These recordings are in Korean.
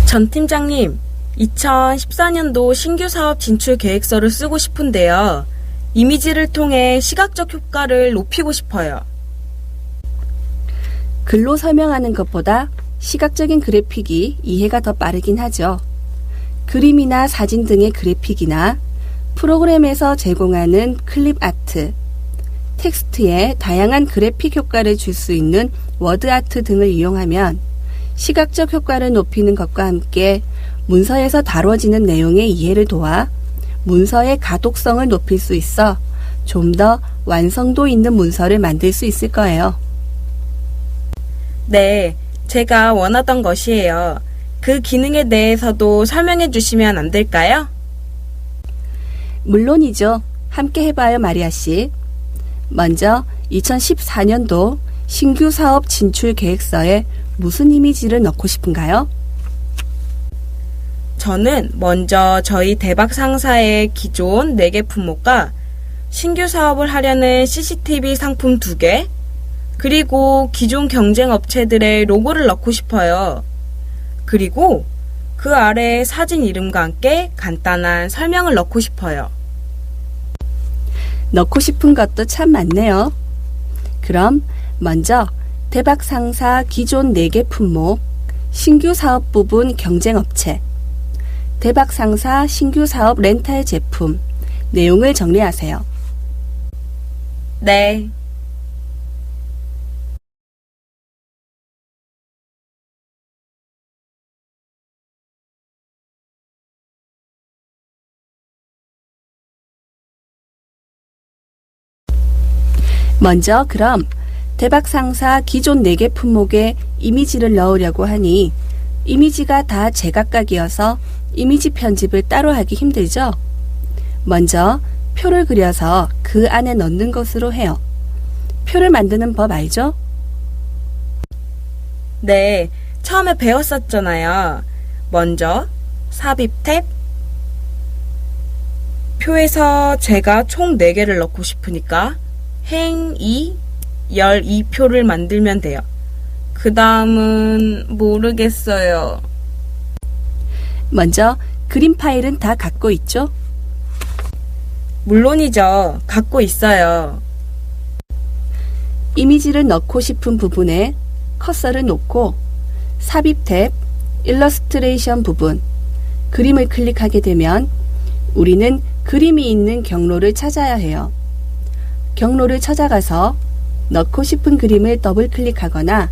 전 팀장님, 2014년도 신규 사업 진출 계획서를 쓰고 싶은데요. 이미지를 통해 시각적 효과를 높이고 싶어요. 글로 설명하는 것보다 시각적인 그래픽이 이해가 더 빠르긴 하죠. 그림이나 사진 등의 그래픽이나 프로그램에서 제공하는 클립 아트, 텍스트에 다양한 그래픽 효과를 줄 수 있는 워드 아트 등을 이용하면 시각적 효과를 높이는 것과 함께 문서에서 다뤄지는 내용의 이해를 도와 문서의 가독성을 높일 수 있어 좀 더 완성도 있는 문서를 만들 수 있을 거예요. 네, 제가 원하던 것이에요. 그 기능에 대해서도 설명해 주시면 안 될까요? 물론이죠. 함께 해봐요, 마리아 씨. 먼저 2014년도 신규 사업 진출 계획서에 무슨 이미지를 넣고 싶은가요? 저는 먼저 저희 대박 상사의 기존 4개 품목과 신규 사업을 하려는 CCTV 상품 2개, 그리고 기존 경쟁 업체들의 로고를 넣고 싶어요. 그리고 그 아래 사진 이름과 함께 간단한 설명을 넣고 싶어요. 넣고 싶은 것도 참 많네요. 그럼 먼저 대박 상사 기존 4개 품목, 신규 사업 부분 경쟁 업체, 대박 상사 신규 사업 렌탈 제품, 내용을 정리하세요. 네. 먼저 그럼 대박 상사 기존 4개 품목에 이미지를 넣으려고 하니 이미지가 다 제각각이어서 이미지 편집을 따로 하기 힘들죠? 먼저 표를 그려서 그 안에 넣는 것으로 해요. 표를 만드는 법 알죠? 네, 처음에 배웠었잖아요. 먼저 삽입 탭, 표에서 제가 총 4개를 넣고 싶으니까 행2, 12표를 만들면 돼요. 그 다음은 모르겠어요. 먼저 그림 파일은 다 갖고 있죠? 물론이죠. 갖고 있어요. 이미지를 넣고 싶은 부분에 커서를 놓고 삽입 탭, 일러스트레이션 부분, 그림을 클릭하게 되면 우리는 그림이 있는 경로를 찾아야 해요. 경로를 찾아가서 넣고 싶은 그림을 더블 클릭하거나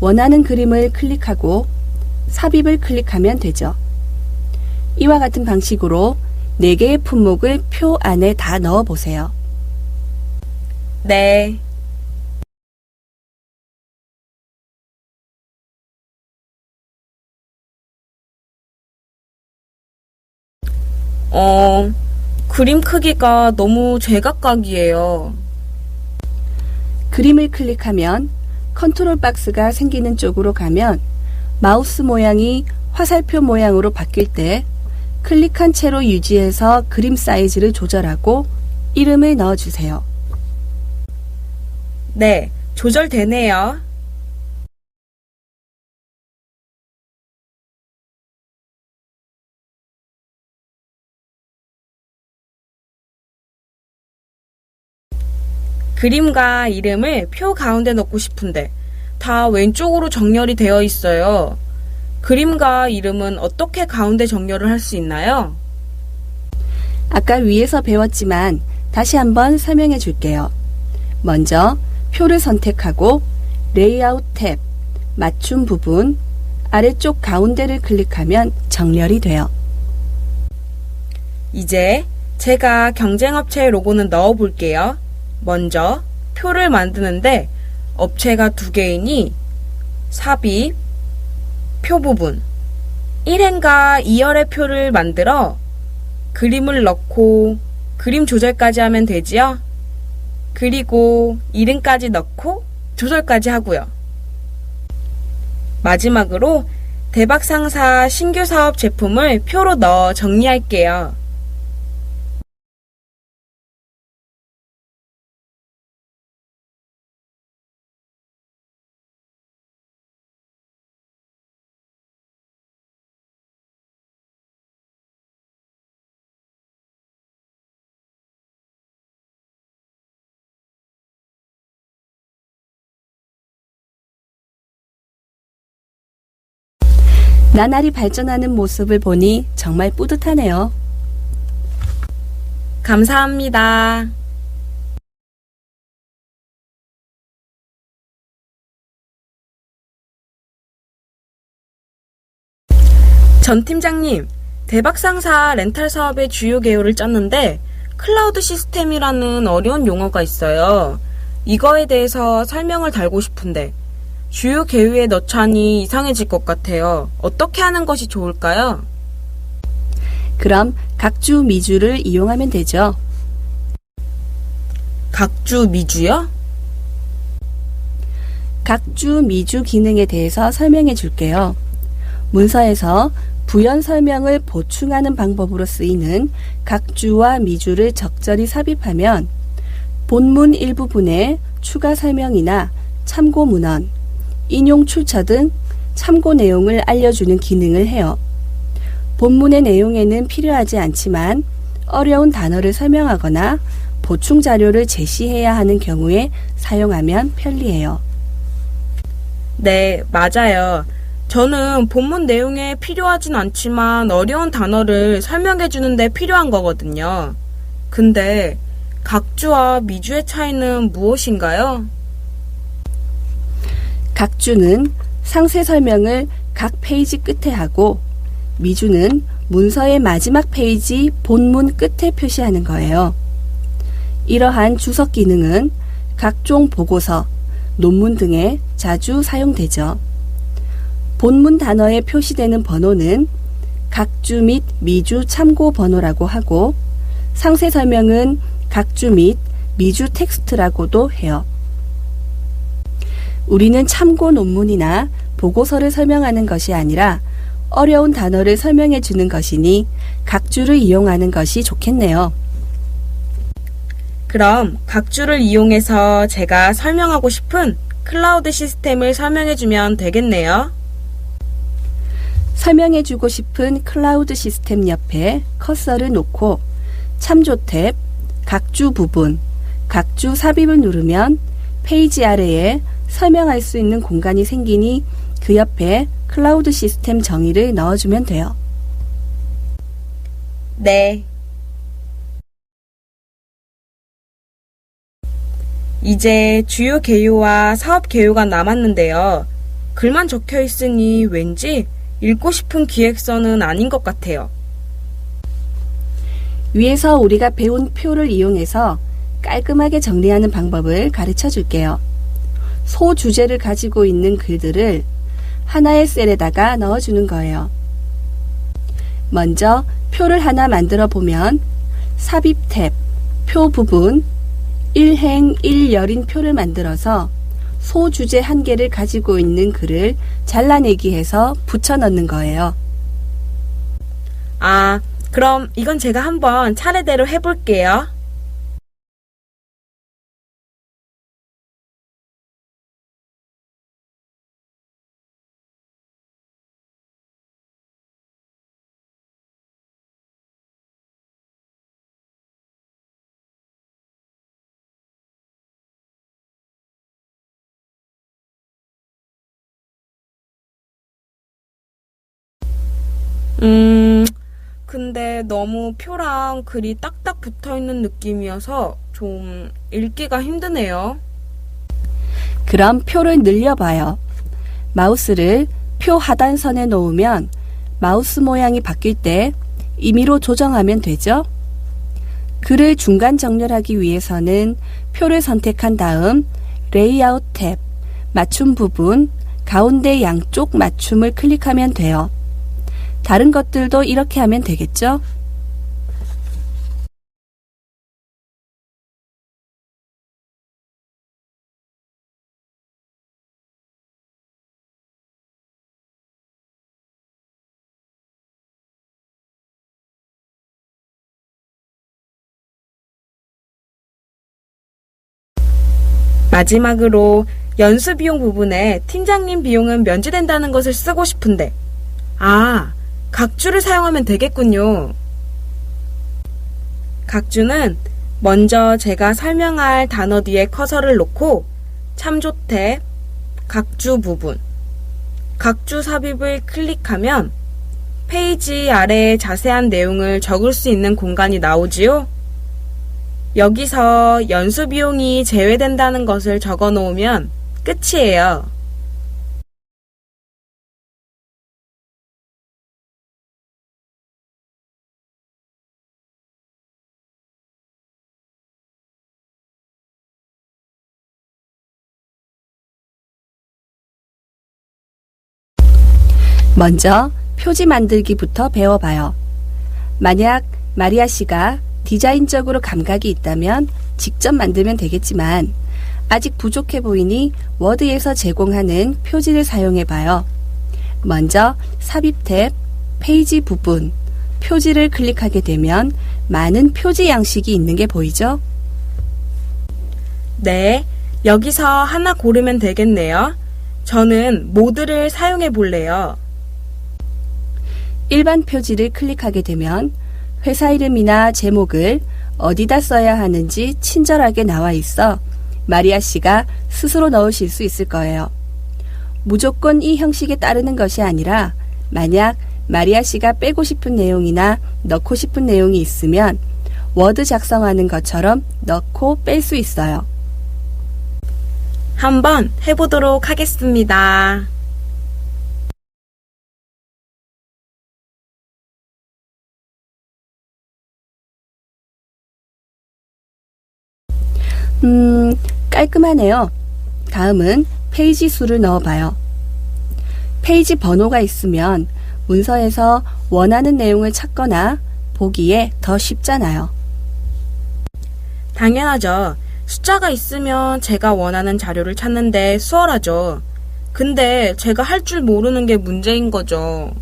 원하는 그림을 클릭하고 삽입을 클릭하면 되죠. 이와 같은 방식으로 4개의 품목을 표 안에 다 넣어 보세요. 네. 그림 크기가 너무 제각각이에요. 그림을 클릭하면 컨트롤 박스가 생기는 쪽으로 가면 마우스 모양이 화살표 모양으로 바뀔 때 클릭한 채로 유지해서 그림 사이즈를 조절하고 이름을 넣어주세요. 네, 조절되네요. 그림과 이름을 표 가운데 넣고 싶은데 다 왼쪽으로 정렬이 되어 있어요. 그림과 이름은 어떻게 가운데 정렬을 할 수 있나요? 아까 위에서 배웠지만 다시 한번 설명해 줄게요. 먼저 표를 선택하고 레이아웃 탭, 맞춤 부분, 아래쪽 가운데를 클릭하면 정렬이 돼요. 이제 제가 경쟁업체의 로고는 넣어 볼게요. 먼저 표를 만드는데 업체가 2개이니 삽입, 표 부분 1행과 2열의 표를 만들어 그림을 넣고 그림 조절까지 하면 되지요. 그리고 이름까지 넣고 조절까지 하고요. 마지막으로 대박 상사 신규 사업 제품을 표로 넣어 정리할게요. 나날이 발전하는 모습을 보니 정말 뿌듯하네요. 감사합니다. 전 팀장님, 대박상사 렌탈 사업의 주요 개요를 짰는데 클라우드 시스템이라는 어려운 용어가 있어요. 이거에 대해서 설명을 달고 싶은데 주요 개요에 넣자니 이상해질 것 같아요. 어떻게 하는 것이 좋을까요? 그럼 각주 미주를 이용하면 되죠. 각주 미주요? 각주 미주 기능에 대해서 설명해 줄게요. 문서에서 부연 설명을 보충하는 방법으로 쓰이는 각주와 미주를 적절히 삽입하면 본문 일부분에 추가 설명이나 참고 문헌, 인용 출처 등 참고 내용을 알려주는 기능을 해요. 본문의 내용에는 필요하지 않지만 어려운 단어를 설명하거나 보충 자료를 제시해야 하는 경우에 사용하면 편리해요. 네, 맞아요. 저는 본문 내용에 필요하진 않지만 어려운 단어를 설명해 주는데 필요한 거거든요. 근데 각주와 미주의 차이는 무엇인가요? 각주는 상세 설명을 각 페이지 끝에 하고 미주는 문서의 마지막 페이지 본문 끝에 표시하는 거예요. 이러한 주석 기능은 각종 보고서, 논문 등에 자주 사용되죠. 본문 단어에 표시되는 번호는 각주 및 미주 참고 번호라고 하고 상세 설명은 각주 및 미주 텍스트라고도 해요. 우리는 참고 논문이나 보고서를 설명하는 것이 아니라 어려운 단어를 설명해 주는 것이니 각주를 이용하는 것이 좋겠네요. 그럼 각주를 이용해서 제가 설명하고 싶은 클라우드 시스템을 설명해 주면 되겠네요. 설명해 주고 싶은 클라우드 시스템 옆에 커서를 놓고 참조 탭, 각주 부분, 각주 삽입을 누르면 페이지 아래에 설명할 수 있는 공간이 생기니 그 옆에 클라우드 시스템 정의를 넣어주면 돼요. 네. 이제 주요 개요와 사업 개요가 남았는데요. 글만 적혀 있으니 왠지 읽고 싶은 기획서는 아닌 것 같아요. 위에서 우리가 배운 표를 이용해서 깔끔하게 정리하는 방법을 가르쳐 줄게요. 소주제를 가지고 있는 글들을 하나의 셀에다가 넣어주는 거예요. 먼저 표를 하나 만들어 보면 삽입 탭, 표 부분, 1행 1열인 표를 만들어서 소주제 한 개를 가지고 있는 글을 잘라내기 해서 붙여 넣는 거예요. 아, 그럼 이건 제가 한번 차례대로 해볼게요. 근데 너무 표랑 글이 딱딱 붙어 있는 느낌이어서 좀 읽기가 힘드네요. 그럼 표를 늘려봐요. 마우스를 표 하단선에 놓으면 마우스 모양이 바뀔 때 임의로 조정하면 되죠. 글을 중간 정렬하기 위해서는 표를 선택한 다음 레이아웃 탭, 맞춤 부분, 가운데 양쪽 맞춤을 클릭하면 돼요. 다른 것들도 이렇게 하면 되겠죠? 마지막으로 연수 비용 부분에 팀장님 비용은 면제된다는 것을 쓰고 싶은데, 각주를 사용하면 되겠군요. 각주는 먼저 제가 설명할 단어 뒤에 커서를 놓고 참조 탭, 각주 부분, 각주 삽입을 클릭하면 페이지 아래에 자세한 내용을 적을 수 있는 공간이 나오지요. 여기서 연수 비용이 제외된다는 것을 적어 놓으면 끝이에요. 먼저 표지 만들기부터 배워봐요. 만약 마리아 씨가 디자인적으로 감각이 있다면 직접 만들면 되겠지만 아직 부족해 보이니 워드에서 제공하는 표지를 사용해봐요. 먼저 삽입 탭, 페이지 부분, 표지를 클릭하게 되면 많은 표지 양식이 있는 게 보이죠? 네, 여기서 하나 고르면 되겠네요. 저는 모드를 사용해 볼래요. 일반 표지를 클릭하게 되면 회사 이름이나 제목을 어디다 써야 하는지 친절하게 나와 있어 마리아 씨가 스스로 넣으실 수 있을 거예요. 무조건 이 형식에 따르는 것이 아니라 만약 마리아 씨가 빼고 싶은 내용이나 넣고 싶은 내용이 있으면 워드 작성하는 것처럼 넣고 뺄 수 있어요. 한번 해보도록 하겠습니다. 깔끔하네요. 다음은 페이지 수를 넣어봐요. 페이지 번호가 있으면 문서에서 원하는 내용을 찾거나 보기에 더 쉽잖아요. 당연하죠. 숫자가 있으면 제가 원하는 자료를 찾는데 수월하죠. 근데 제가 할 줄 모르는 게 문제인 거죠.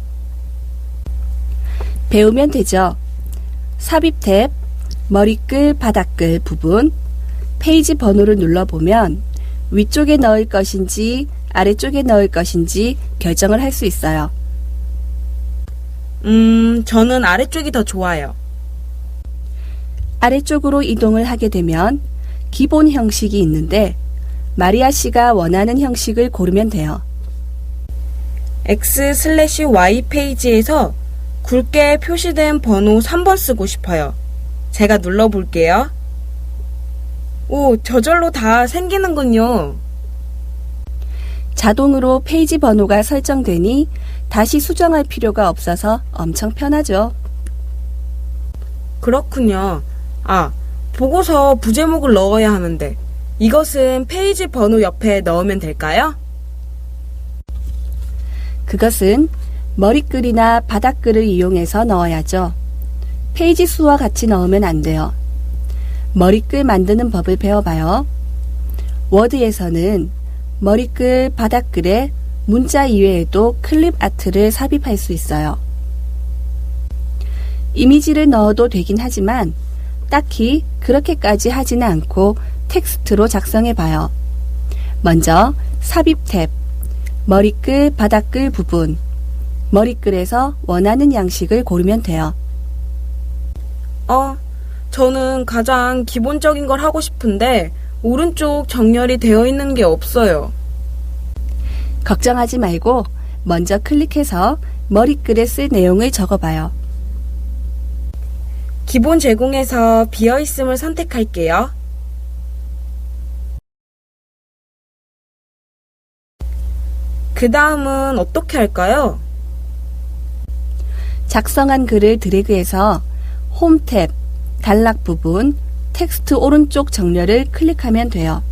배우면 되죠. 삽입 탭, 머리글, 바닥글 부분, 페이지 번호를 눌러보면 위쪽에 넣을 것인지 아래쪽에 넣을 것인지 결정을 할 수 있어요. 저는 아래쪽이 더 좋아요. 아래쪽으로 이동을 하게 되면 기본 형식이 있는데 마리아 씨가 원하는 형식을 고르면 돼요. X/Y 페이지에서 굵게 표시된 번호 3번 쓰고 싶어요. 제가 눌러볼게요. 오, 저절로 다 생기는군요. 자동으로 페이지 번호가 설정되니 다시 수정할 필요가 없어서 엄청 편하죠. 그렇군요. 아, 보고서 부제목을 넣어야 하는데 이것은 페이지 번호 옆에 넣으면 될까요? 그것은 머리글이나 바닥글을 이용해서 넣어야죠. 페이지 수와 같이 넣으면 안 돼요. 머리글 만드는 법을 배워봐요. 워드에서는 머리글, 바닥글에 문자 이외에도 클립 아트를 삽입할 수 있어요. 이미지를 넣어도 되긴 하지만 딱히 그렇게까지 하지는 않고 텍스트로 작성해봐요. 먼저 삽입 탭, 머리글, 바닥글 부분, 머리글에서 원하는 양식을 고르면 돼요. 저는 가장 기본적인 걸 하고 싶은데 오른쪽 정렬이 되어 있는 게 없어요. 걱정하지 말고 먼저 클릭해서 머리글에 쓸 내용을 적어봐요. 기본 제공에서 비어있음을 선택할게요. 그 다음은 어떻게 할까요? 작성한 글을 드래그해서 홈 탭, 단락 부분, 텍스트 오른쪽 정렬을 클릭하면 돼요.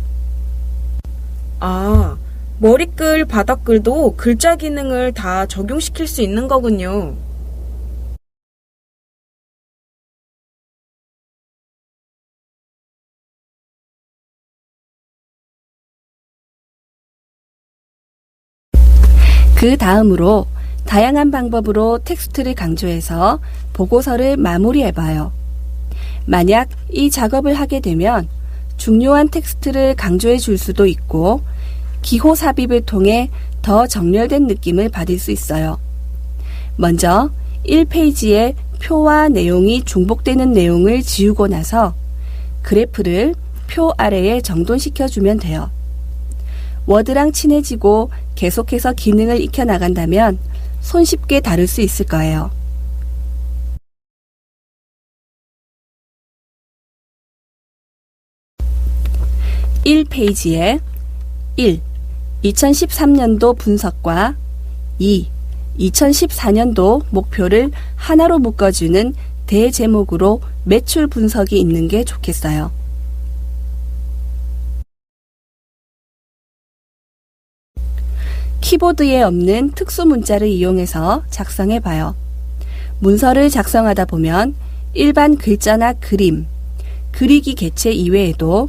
아, 머리글, 바닥글도 글자 기능을 다 적용시킬 수 있는 거군요. 그 다음으로 다양한 방법으로 텍스트를 강조해서 보고서를 마무리해봐요. 만약 이 작업을 하게 되면 중요한 텍스트를 강조해 줄 수도 있고 기호 삽입을 통해 더 정렬된 느낌을 받을 수 있어요. 먼저 1페이지에 표와 내용이 중복되는 내용을 지우고 나서 그래프를 표 아래에 정돈시켜 주면 돼요. 워드랑 친해지고 계속해서 기능을 익혀나간다면 손쉽게 다룰 수 있을 거예요. 1페이지에 1. 2013년도 분석과 2. 2014년도 목표를 하나로 묶어주는 대제목으로 매출 분석이 있는 게 좋겠어요. 키보드에 없는 특수 문자를 이용해서 작성해 봐요. 문서를 작성하다 보면 일반 글자나 그림, 그리기 개체 이외에도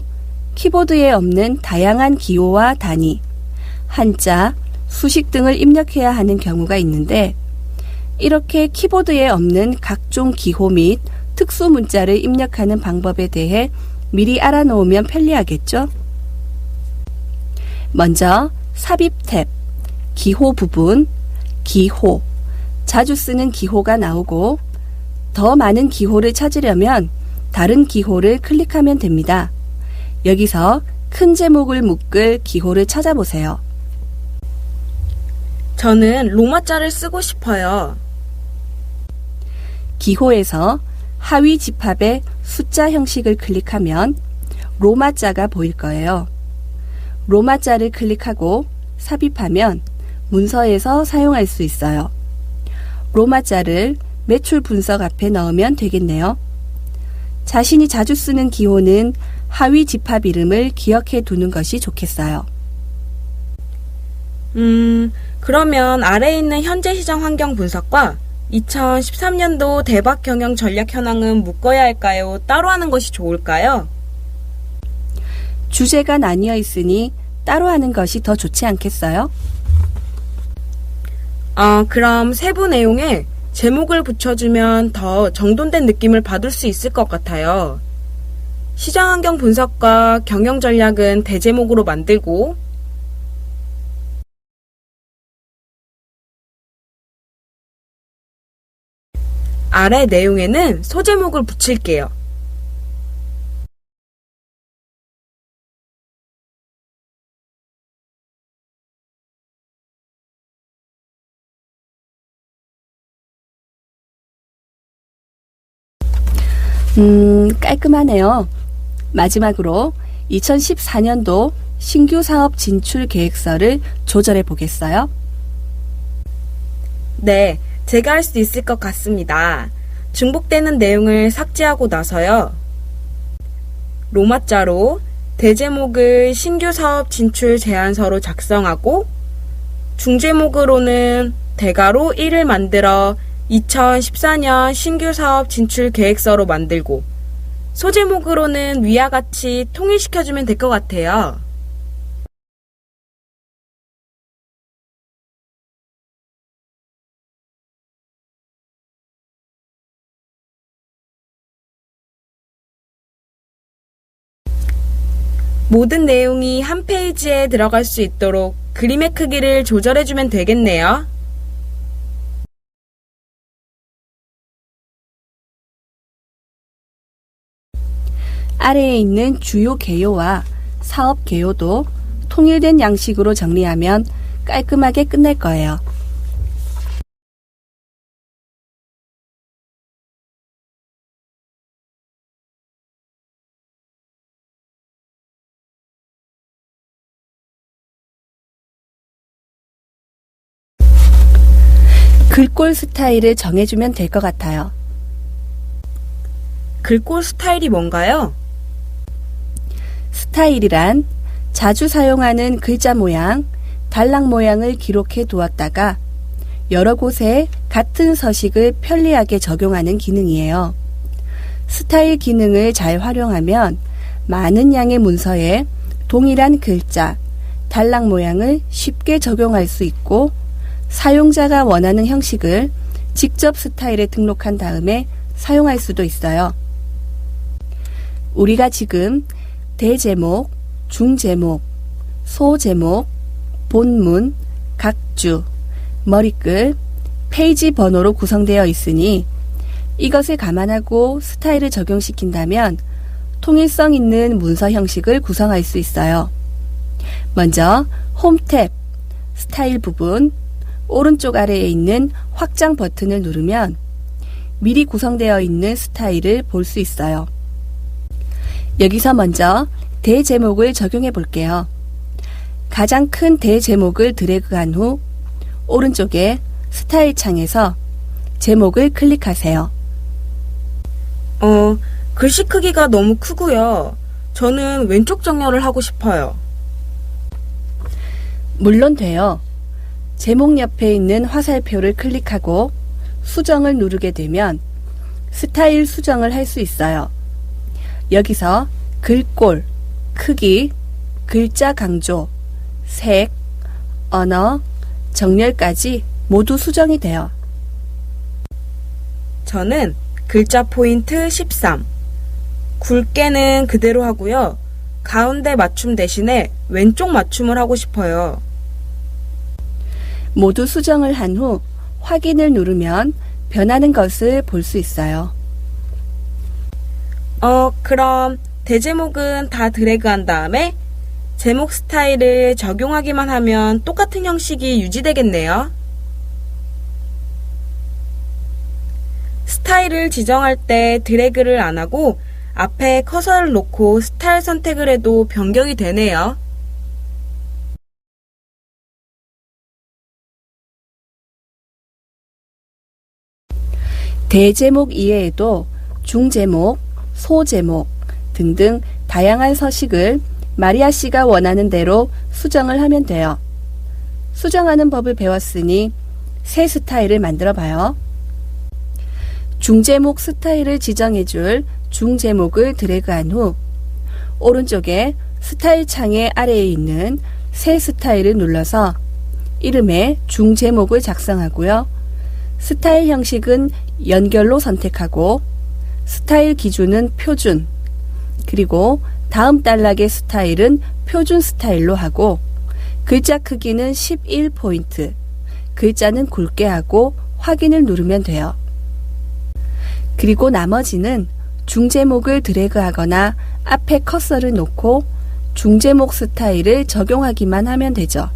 키보드에 없는 다양한 기호와 단위, 한자, 수식 등을 입력해야 하는 경우가 있는데 이렇게 키보드에 없는 각종 기호 및 특수 문자를 입력하는 방법에 대해 미리 알아놓으면 편리하겠죠? 먼저 삽입 탭, 기호 부분, 기호, 자주 쓰는 기호가 나오고 더 많은 기호를 찾으려면 다른 기호를 클릭하면 됩니다. 여기서 큰 제목을 묶을 기호를 찾아보세요. 저는 로마자를 쓰고 싶어요. 기호에서 하위 집합의 숫자 형식을 클릭하면 로마자가 보일 거예요. 로마자를 클릭하고 삽입하면 문서에서 사용할 수 있어요. 로마자를 매출 분석 앞에 넣으면 되겠네요. 자신이 자주 쓰는 기호는 하위 집합 이름을 기억해 두는 것이 좋겠어요. 그러면 아래에 있는 현재 시장 환경 분석과 2013년도 대박 경영 전략 현황은 묶어야 할까요? 따로 하는 것이 좋을까요? 주제가 나뉘어 있으니 따로 하는 것이 더 좋지 않겠어요? 그럼 세부 내용에 제목을 붙여주면 더 정돈된 느낌을 받을 수 있을 것 같아요. 시장 환경 분석과 경영 전략은 대제목으로 만들고 아래 내용에는 소제목을 붙일게요. 깔끔하네요. 마지막으로 2014년도 신규 사업 진출 계획서를 조절해 보겠어요? 네, 제가 할 수 있을 것 같습니다. 중복되는 내용을 삭제하고 나서요. 로마자로 대제목을 신규 사업 진출 제안서로 작성하고 중제목으로는 대가로 1을 만들어 2014년 신규 사업 진출 계획서로 만들고 소제목으로는 위와 같이 통일시켜주면 될 것 같아요. 모든 내용이 한 페이지에 들어갈 수 있도록 그림의 크기를 조절해주면 되겠네요. 아래에 있는 주요 개요와 사업 개요도 통일된 양식으로 정리하면 깔끔하게 끝낼 거예요. 글꼴 스타일을 정해주면 될 것 같아요. 글꼴 스타일이 뭔가요? 스타일이란 자주 사용하는 글자 모양, 단락 모양을 기록해 두었다가 여러 곳에 같은 서식을 편리하게 적용하는 기능이에요. 스타일 기능을 잘 활용하면 많은 양의 문서에 동일한 글자, 단락 모양을 쉽게 적용할 수 있고 사용자가 원하는 형식을 직접 스타일에 등록한 다음에 사용할 수도 있어요. 우리가 지금 대제목, 중제목, 소제목, 본문, 각주, 머리글, 페이지 번호로 구성되어 있으니 이것을 감안하고 스타일을 적용시킨다면 통일성 있는 문서 형식을 구성할 수 있어요. 먼저 홈 탭, 스타일 부분, 오른쪽 아래에 있는 확장 버튼을 누르면 미리 구성되어 있는 스타일을 볼 수 있어요. 여기서 먼저 대제목을 적용해 볼게요. 가장 큰 대제목을 드래그한 후 오른쪽에 스타일 창에서 제목을 클릭하세요. 글씨 크기가 너무 크고요. 저는 왼쪽 정렬을 하고 싶어요. 물론 돼요. 제목 옆에 있는 화살표를 클릭하고 수정을 누르게 되면 스타일 수정을 할 수 있어요. 여기서 글꼴, 크기, 글자 강조, 색, 언어, 정렬까지 모두 수정이 돼요. 저는 글자 포인트 13, 굵게는 그대로 하고요. 가운데 맞춤 대신에 왼쪽 맞춤을 하고 싶어요. 모두 수정을 한 후 확인을 누르면 변하는 것을 볼 수 있어요. 그럼 대제목은 다 드래그한 다음에 제목 스타일을 적용하기만 하면 똑같은 형식이 유지되겠네요. 스타일을 지정할 때 드래그를 안 하고 앞에 커서를 놓고 스타일 선택을 해도 변경이 되네요. 대제목 이외에도 중제목, 소제목 등등 다양한 서식을 마리아 씨가 원하는 대로 수정을 하면 돼요. 수정하는 법을 배웠으니 새 스타일을 만들어 봐요. 중제목 스타일을 지정해줄 중제목을 드래그한 후 오른쪽에 스타일 창의 아래에 있는 새 스타일을 눌러서 이름에 중제목을 작성하고요. 스타일 형식은 연결로 선택하고 스타일 기준은 표준, 그리고 다음 단락의 스타일은 표준 스타일로 하고 글자 크기는 11포인트, 글자는 굵게 하고 확인을 누르면 돼요. 그리고 나머지는 중제목을 드래그하거나 앞에 커서를 놓고 중제목 스타일을 적용하기만 하면 되죠.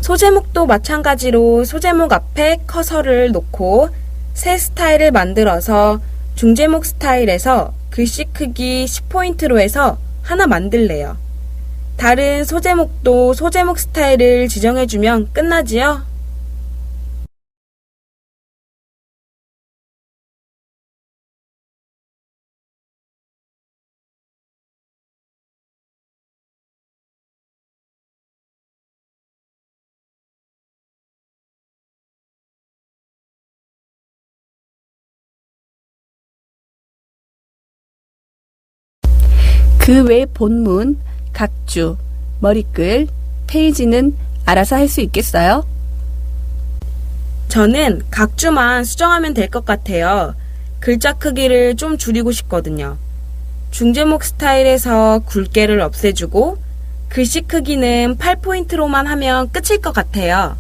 소제목도 마찬가지로 소제목 앞에 커서를 놓고 새 스타일을 만들어서 중제목 스타일에서 글씨 크기 10포인트로 해서 하나 만들래요. 다른 소제목도 소제목 스타일을 지정해주면 끝나지요? 그 외 본문, 각주, 머리글, 페이지는 알아서 할 수 있겠어요? 저는 각주만 수정하면 될 것 같아요. 글자 크기를 좀 줄이고 싶거든요. 중제목 스타일에서 굵게를 없애주고 글씨 크기는 8포인트로만 하면 끝일 것 같아요.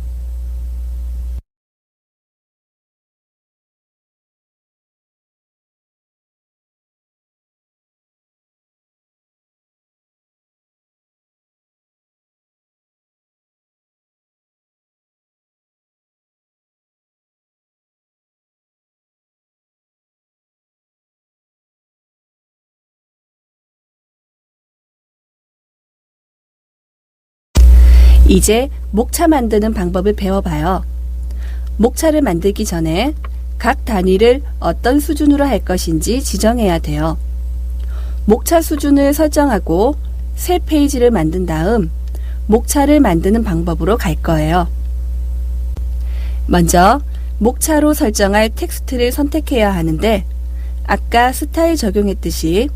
이제 목차 만드는 방법을 배워봐요. 목차를 만들기 전에 각 단위를 어떤 수준으로 할 것인지 지정해야 돼요. 목차 수준을 설정하고 새 페이지를 만든 다음 목차를 만드는 방법으로 갈 거예요. 먼저 목차로 설정할 텍스트를 선택해야 하는데 아까 스타일 적용했듯이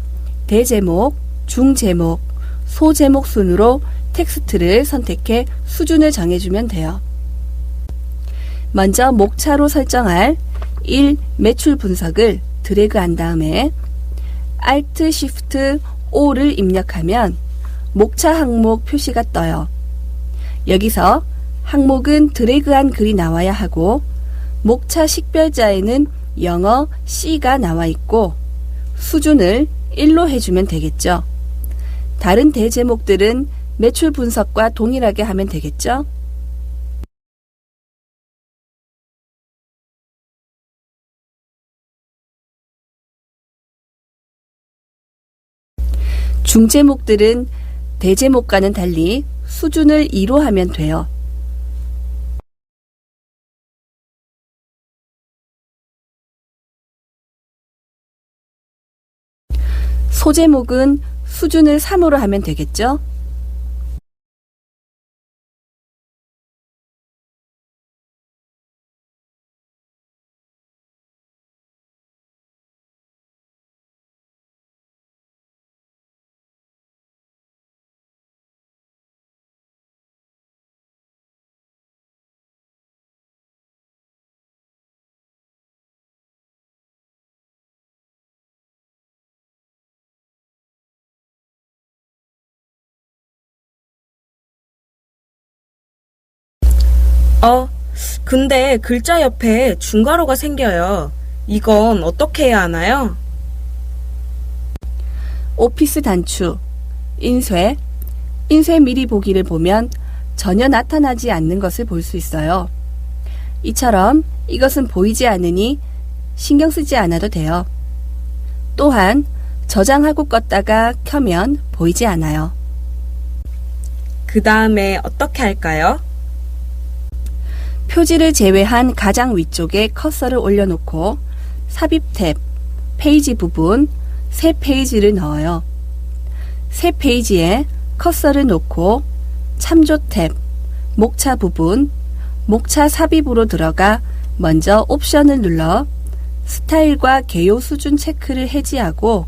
대제목, 중제목, 소제목 순으로 텍스트를 선택해 수준을 정해주면 돼요. 먼저 목차로 설정할 1. 매출 분석을 드래그한 다음에 Alt Shift O를 입력하면 목차 항목 표시가 떠요. 여기서 항목은 드래그한 글이 나와야 하고 목차 식별자에는 영어 C가 나와 있고 수준을 1로 해주면 되겠죠. 다른 대제목들은 매출 분석과 동일하게 하면 되겠죠. 중제목들은 대제목과는 달리 수준을 2로 하면 돼요. 소제목은 수준을 3으로 하면 되겠죠? 근데 글자 옆에 중괄호가 생겨요. 이건 어떻게 해야 하나요? 오피스 단추, 인쇄 미리 보기를 보면 전혀 나타나지 않는 것을 볼 수 있어요. 이처럼 이것은 보이지 않으니 신경 쓰지 않아도 돼요. 또한 저장하고 껐다가 켜면 보이지 않아요. 그 다음에 어떻게 할까요? 표지를 제외한 가장 위쪽에 커서를 올려놓고 삽입 탭, 페이지 부분, 새 페이지를 넣어요. 새 페이지에 커서를 놓고 참조 탭, 목차 부분, 목차 삽입으로 들어가 먼저 옵션을 눌러 스타일과 개요 수준 체크를 해지하고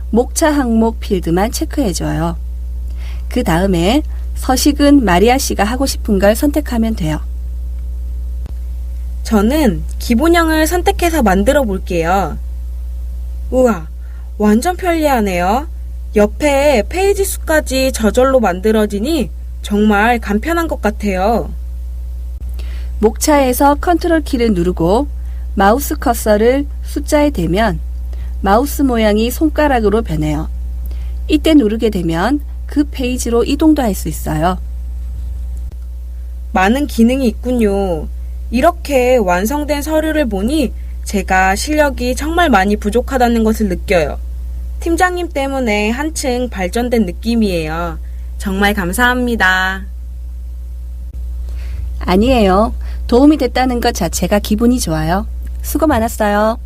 목차 항목 필드만 체크해줘요. 그 다음에 서식은 마리아 씨가 하고 싶은 걸 선택하면 돼요. 저는 기본형을 선택해서 만들어 볼게요. 우와, 완전 편리하네요. 옆에 페이지 수까지 저절로 만들어지니 정말 간편한 것 같아요. 목차에서 컨트롤 키를 누르고 마우스 커서를 숫자에 대면 마우스 모양이 손가락으로 변해요. 이때 누르게 되면 그 페이지로 이동도 할 수 있어요. 많은 기능이 있군요. 이렇게 완성된 서류를 보니 제가 실력이 정말 많이 부족하다는 것을 느껴요. 팀장님 때문에 한층 발전된 느낌이에요. 정말 감사합니다. 아니에요. 도움이 됐다는 것 자체가 기분이 좋아요. 수고 많았어요.